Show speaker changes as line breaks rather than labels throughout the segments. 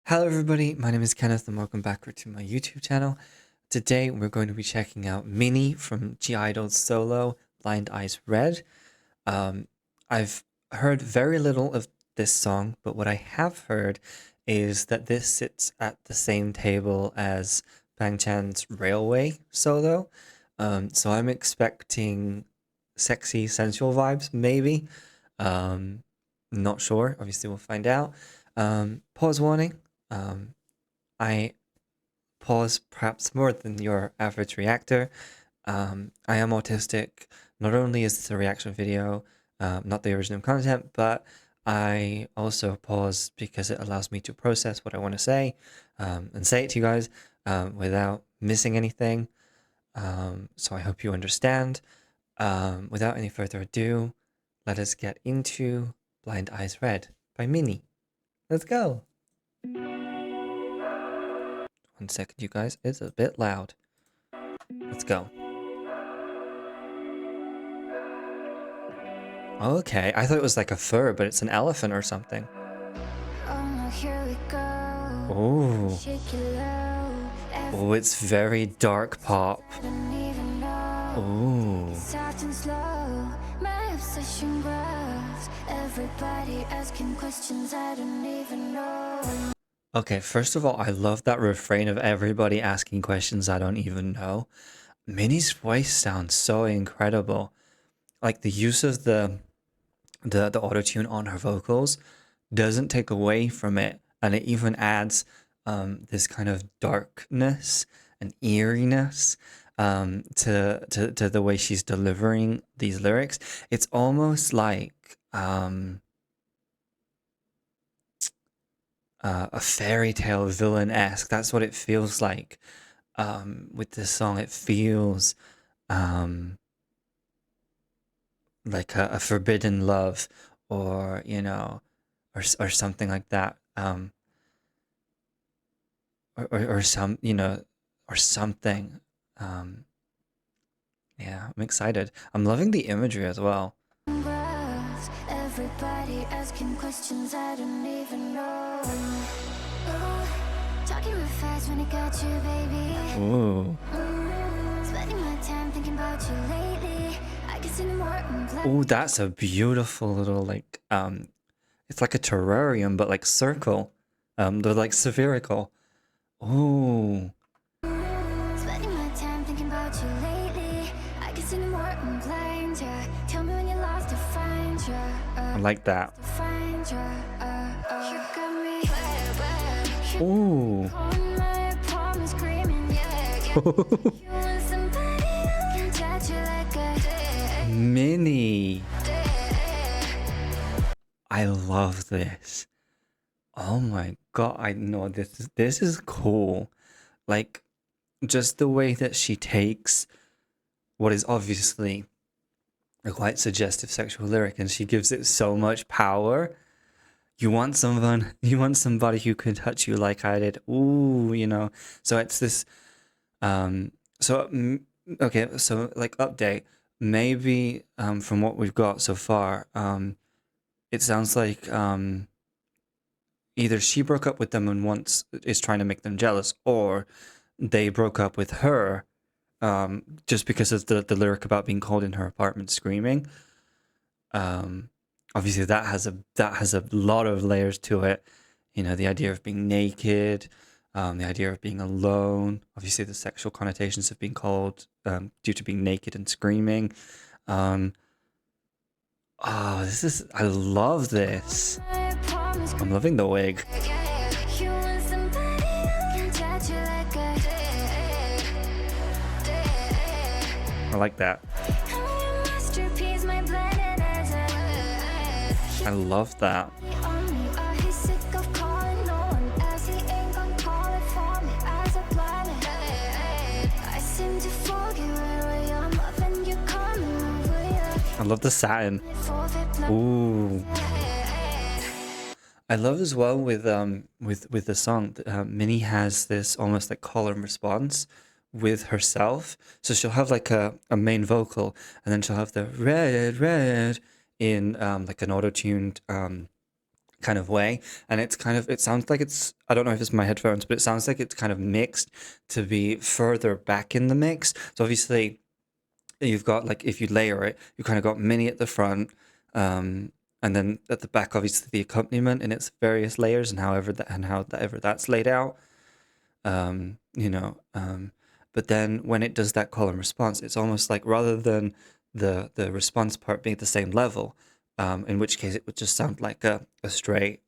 Hello everybody, my name is Kenneth and welcome back to my YouTube channel. Today we're going to be checking out Minnie from G-Idol's solo, Blind Eyes Red. I've heard very little of this song, but what I have heard is that this sits at the same table as Bang Chan's Railway solo. So I'm expecting sexy, sensual vibes, maybe. Not sure, obviously we'll find out. Pause warning. I pause perhaps more than your average reactor. I am autistic. Not only is this a reaction video, not the original content, but I also pause because it allows me to process what I want to say and say it to you guys without missing anything. So I hope you understand. Without any further ado, let us get into Blind Eyes Red by Minnie. Let's go. 1 second, you guys. It's a bit loud. Let's go. Okay, I thought it was like a fur, but it's an elephant or something. Oh. Oh, it's very dark pop. Oh. Okay, first of all, I love that refrain of everybody asking questions I don't even know. Minnie's voice sounds so incredible. Like the use of the auto-tune on her vocals doesn't take away from it, and it even adds this kind of darkness and eeriness to the way she's delivering these lyrics. It's almost like a fairy tale villain-esque. That's what it feels like with this song. It feels like a forbidden love, or or something like that, or some or something. Yeah, I'm excited. I'm loving the imagery as well. Everybody asking questions I don't even know. Talking real fast when I got you, baby. Ooh. Spending my time thinking about you lately. I can see the more. Ooh, that's a beautiful little it's like a terrarium, but like circle. They're like spherical. Ooh. Spending my time thinking about you lately. I can see the more I'm blind, yeah. Tell me when you're lost to find you. I like that. Ooh. Minnie. I love this. Oh my god, I know this is cool. Like just the way that she takes what is obviously a quite suggestive sexual lyric and she gives it so much power. You want somebody who can touch you like I did. Ooh, So it's this okay, so like update. Maybe from what we've got so far, it sounds like either she broke up with them and once is trying to make them jealous, or they broke up with her just because of the lyric about being called in her apartment screaming. Obviously that has a lot of layers to it. The idea of being naked, the idea of being alone, obviously the sexual connotations of being called due to being naked and screaming. I love this. I'm loving the wig. I like that. I love that. I love the satin. Ooh. I love as well with the song. Minnie has this almost like call and response with herself. So she'll have like a main vocal, and then she'll have the red in like an auto-tuned kind of way, and it sounds like it's, I don't know if it's my headphones, but it sounds like it's kind of mixed to be further back in the mix. So obviously you've got, like, if you layer it, you kind of got Minnie at the front, and then at the back obviously the accompaniment in its various layers, and however that's laid out. You know, but then when it does that call and response, it's almost like, rather than the response part being at the same level, in which case it would just sound like a straight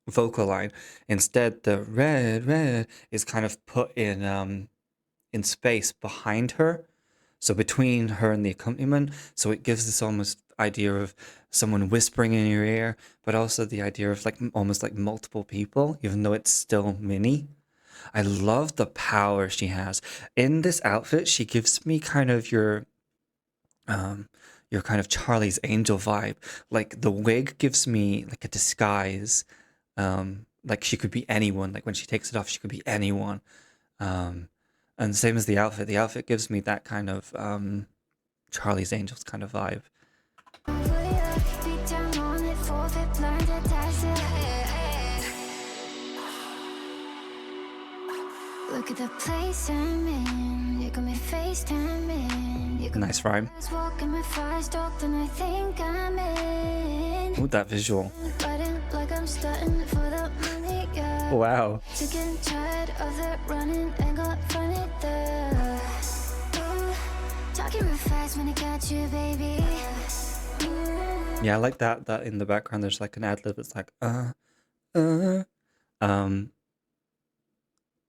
vocal line. Instead, the red is kind of put in space behind her, so between her and the accompaniment. So it gives this almost idea of someone whispering in your ear, but also the idea of like almost like multiple people, even though it's still Minnie. I love the power she has in this outfit. She gives me kind of your kind of Charlie's Angel vibe. Like the wig gives me like a disguise. Like she could be anyone. Like when she takes it off, she could be anyone. And same as the outfit. The outfit gives me that kind of Charlie's Angels kind of vibe.
Look at the place I'm in. You got me FaceTiming.
Nice rhyme. Ooh, that visual. Wow. Yeah, I like that in the background there's like an ad-lib. It's like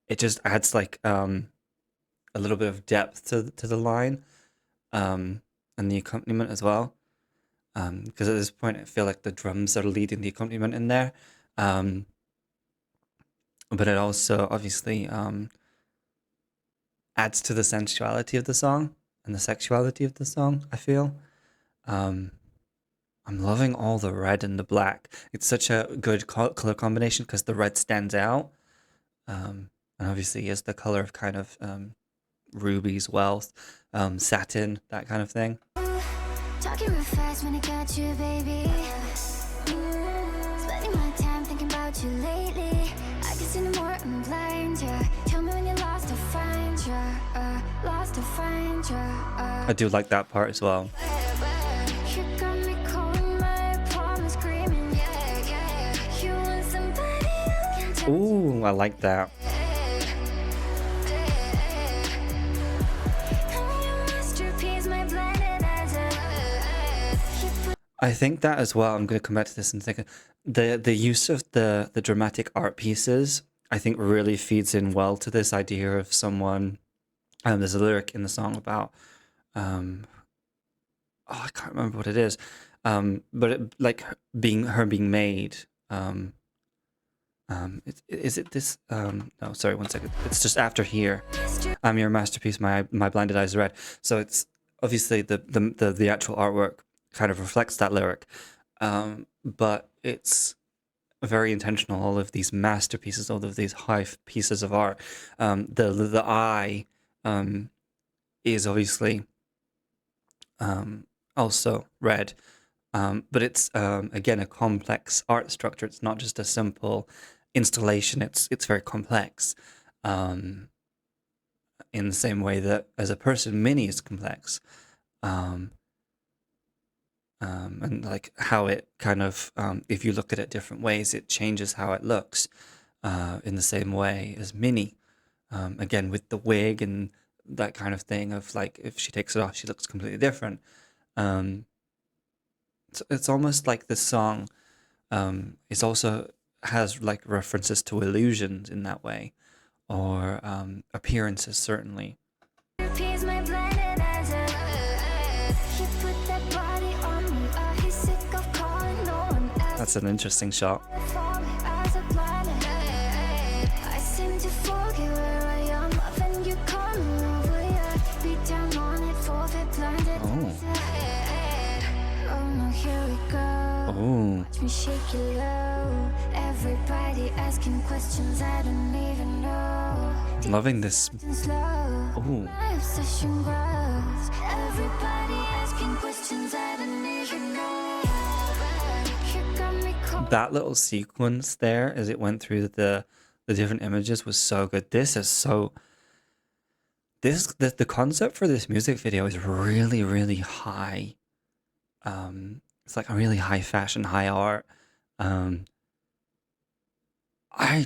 it just adds like a little bit of depth to the line, and the accompaniment as well. Because at this point I feel like the drums are leading the accompaniment in there. But it also obviously adds to the sensuality of the song and the sexuality of the song, I feel. I'm loving all the red and the black. It's such a good color combination because the red stands out. And obviously is the color of kind of rubies, wealth, satin, that kind of thing. Talking real fast when I got you, baby. Spending my time thinking about you lately. I can see no more, I'm blind, yeah. Tell me when you're lost to find you, lost to find you. I do like that part as well. Ooh, I like that. I think that as well, I'm going to come back to this in a second. The use of the dramatic art pieces, I think really feeds in well to this idea of someone. There's a lyric in the song about, oh, I can't remember what it is, but it, like her being made. Is it this? No, sorry, one second. It's just after here. I'm your masterpiece, my blinded eyes red. So it's obviously the actual artwork kind of reflects that lyric, but it's very intentional. All of these masterpieces, all of these high pieces of art. The eye is obviously also red, but it's again a complex art structure. It's not just a simple installation. It's very complex, in the same way that as a person, Minnie is complex. And like how it kind of, if you look at it different ways, it changes how it looks, in the same way as Minnie. Again, with the wig and that kind of thing of like, if she takes it off, she looks completely different. It's almost like this song is also has like references to illusions in that way, or appearances, certainly. That's an interesting shot. Oh. Watch me shake you low. Everybody asking questions I don't even know. Loving this. Oh. My obsession grows. Everybody asking questions I don't even know. You got me that little sequence there as it went through the different images was so good. This is so the concept for this music video is really, really high. It's like a really high fashion, high art. Um, I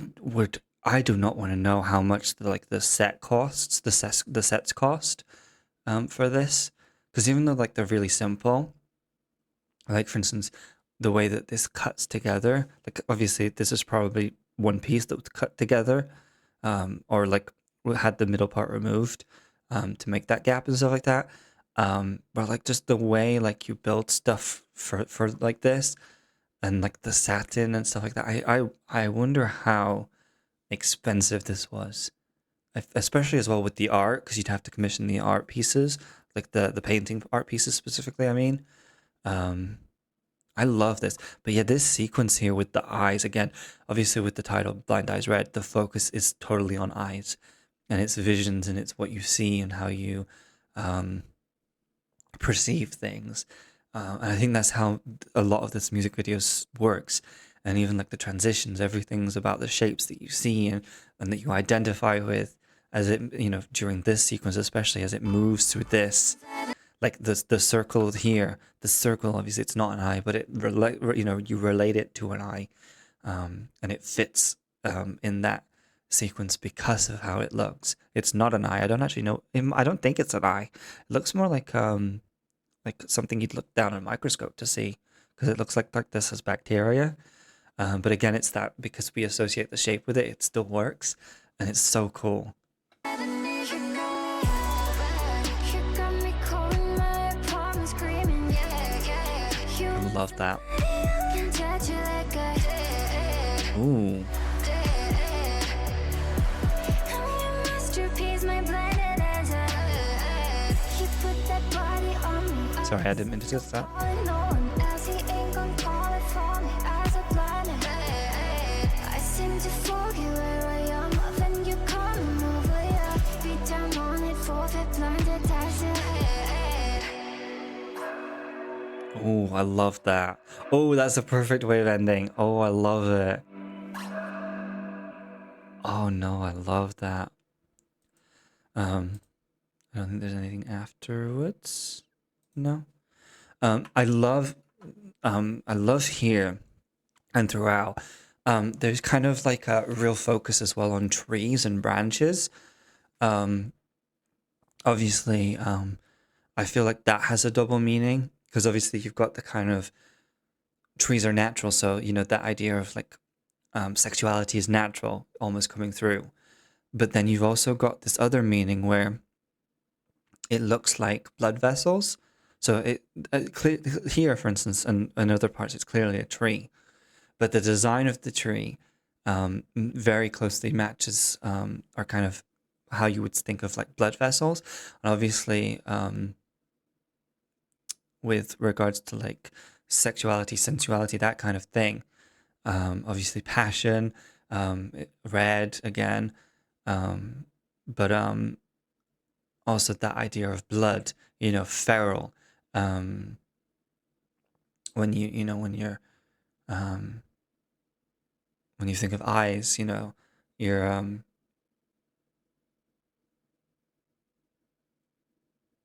do not want to know how much the set costs, the sets cost for this, because even though like they're really simple, like for instance, the way that this cuts together, like obviously this is probably one piece that was cut together, or like had the middle part removed, to make that gap and stuff like that. But like just the way like you build stuff for like this and like the satin and stuff like that. I wonder how expensive this was, especially as well with the art, because you'd have to commission the art pieces, like the painting art pieces specifically. I mean, um, I love this. But yeah, this sequence here with the eyes again, obviously with the title Blind Eyes Red, the focus is totally on eyes and it's visions and it's what you see and how you um, perceive things. And I think that's how a lot of this music videos works. And even like the transitions, everything's about the shapes that you see and that you identify with as it, during this sequence, especially as it moves through this, like the circle here, the circle, obviously it's not an eye, but you relate it to an eye, and it fits in that sequence because of how it looks. It's not an eye. I don't actually know. I don't think it's an eye. It looks more like something you'd look down a microscope to see, because it looks like this has bacteria. But again, it's that because we associate the shape with it, it still works, and it's so cool. I love that. Ooh. Sorry, I didn't mean to do that. Oh, I love that. Oh, that's a perfect way of ending. Oh, I love it. Oh no, I love that. I don't think there's anything afterwards. No. I love here and throughout. There's kind of like a real focus as well on trees and branches. Obviously, I feel like that has a double meaning, because obviously you've got the kind of trees are natural, so that idea of like sexuality is natural almost coming through. But then you've also got this other meaning where it looks like blood vessels. So here, for instance, and in other parts, it's clearly a tree, but the design of the tree very closely matches or kind of how you would think of like blood vessels. And obviously, with regards to like sexuality, sensuality, that kind of thing. Obviously, passion, red again, but also that idea of blood, feral. When um, when you think of eyes, you're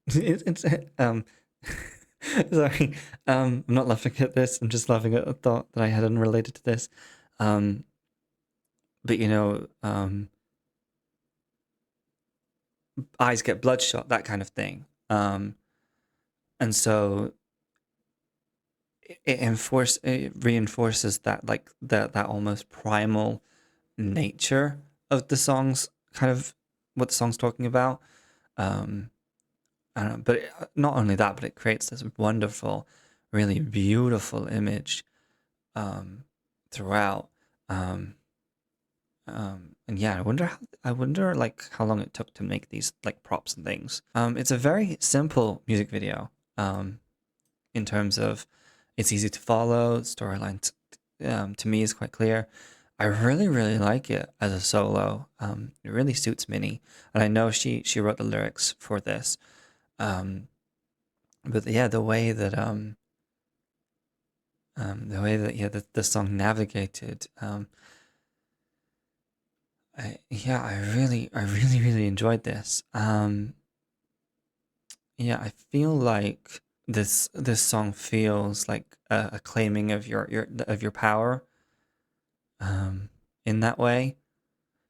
it's sorry, I'm not laughing at this. I'm just laughing at a thought that I had unrelated to this. Um, but eyes get bloodshot, that kind of thing. And so it reinforces that like that almost primal nature of the songs, kind of what the song's talking about. Um, I don't know, but not only that, but it creates this wonderful, really beautiful image throughout. Um, and yeah, I wonder like how long it took to make these like props and things. It's a very simple music video. In terms of it's easy to follow, storyline to me is quite clear. I really, really like it as a solo. It really suits Minnie, and I know she wrote the lyrics for this. But yeah, the way that The way that the song navigated. I really enjoyed this. Yeah, I feel like this song feels like a claiming of your power. Um, in that way,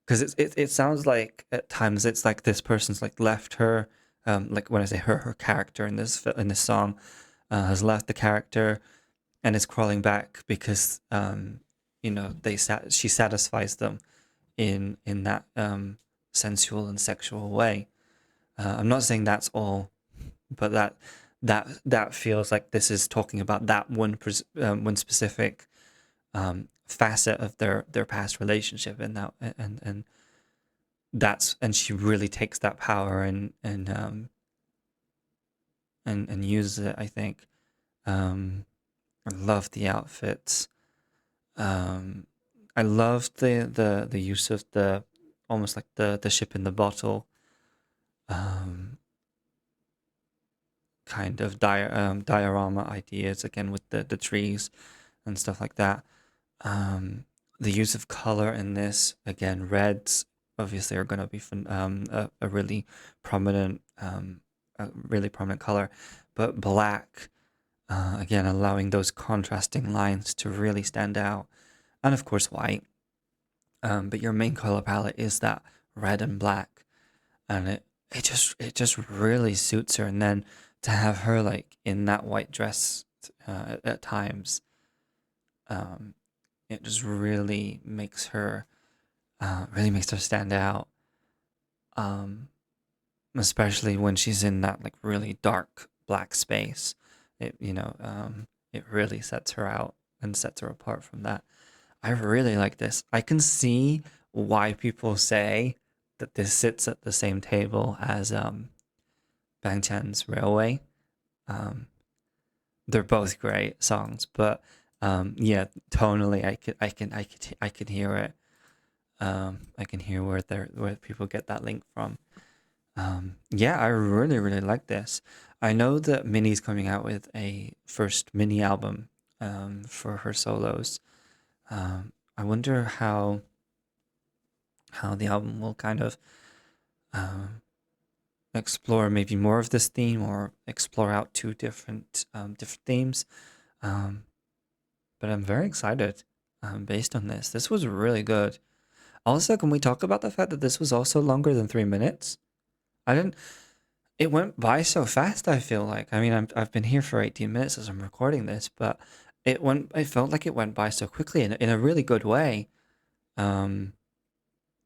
because it sounds like at times it's like this person's like left her. Like when I say her character in this song, has left the character and is crawling back because she satisfies them in that sensual and sexual way. I'm not saying that's all, but that feels like this is talking about that one specific facet of their past relationship, and and she really takes that power and uses it. I think. I love the outfits. Um, I loved the use of the almost like the ship in the bottle um, kind of diorama ideas again with the trees and stuff like that. Um, the use of color in this again, reds obviously are going to be a really prominent color, but black again allowing those contrasting lines to really stand out, and of course white. But your main color palette is that red and black, and it just really suits her. And then to have her like in that white dress at times, um, it just really makes her stand out. Um, Especially when she's in that like really dark black space, it really sets her out and sets her apart from that. I really like this. I can see why people say that this sits at the same table as Bang Chan's Railway. Um, they're both great songs, but yeah, tonally, I could hear it. I can hear where people get that link from. Yeah, I really like this. I know that Minnie's coming out with a first mini album for her solos. I wonder how the album will kind of um, explore maybe more of this theme or explore out two different themes. Um, but I'm very excited based on this. This was really good. Also, can we talk about the fact that this was also longer than 3 minutes? I didn't. It went by so fast. I feel like. I mean, I've been here for 18 minutes as I'm recording this, but it went. I felt like it went by so quickly in a really good way. Um,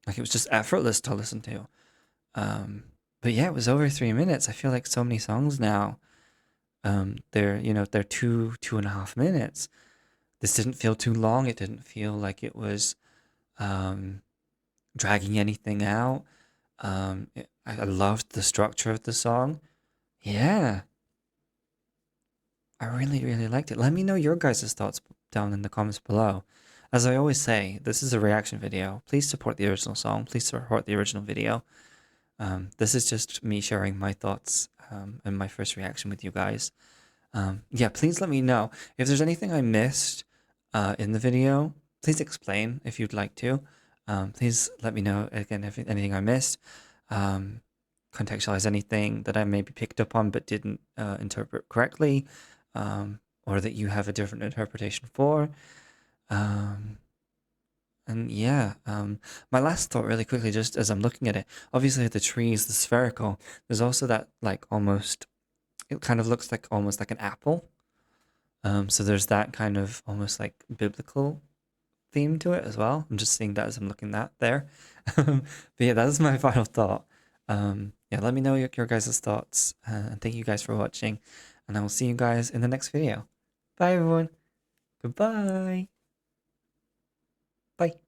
like it was just effortless to listen to. Um, but yeah, it was over 3 minutes. I feel like so many songs now. They're 2.5 minutes. This didn't feel too long. It didn't feel like it was um, dragging anything out. I loved the structure of the song. Yeah, I really liked it. Let me know your guys' thoughts down in the comments below. As I always say, this is a reaction video. Please support the original song. Please support the original video. This is just me sharing my thoughts and my first reaction with you guys. Yeah, please let me know if there's anything I missed in the video. Please explain if you'd like to. Please let me know again if anything I missed. Um, Contextualize anything that I maybe picked up on but didn't interpret correctly, or that you have a different interpretation for. Um, and yeah, my last thought really quickly, just as I'm looking at it, obviously the tree is the spherical. There's also that like almost, it kind of looks like almost like an apple. So there's that kind of almost like biblical theme to it as well. I'm just seeing that as I'm looking at there. But yeah, that is my final thought. Yeah, let me know your guys' thoughts. And thank you guys for watching. And I will see you guys in the next video. Bye everyone. Goodbye. Bye.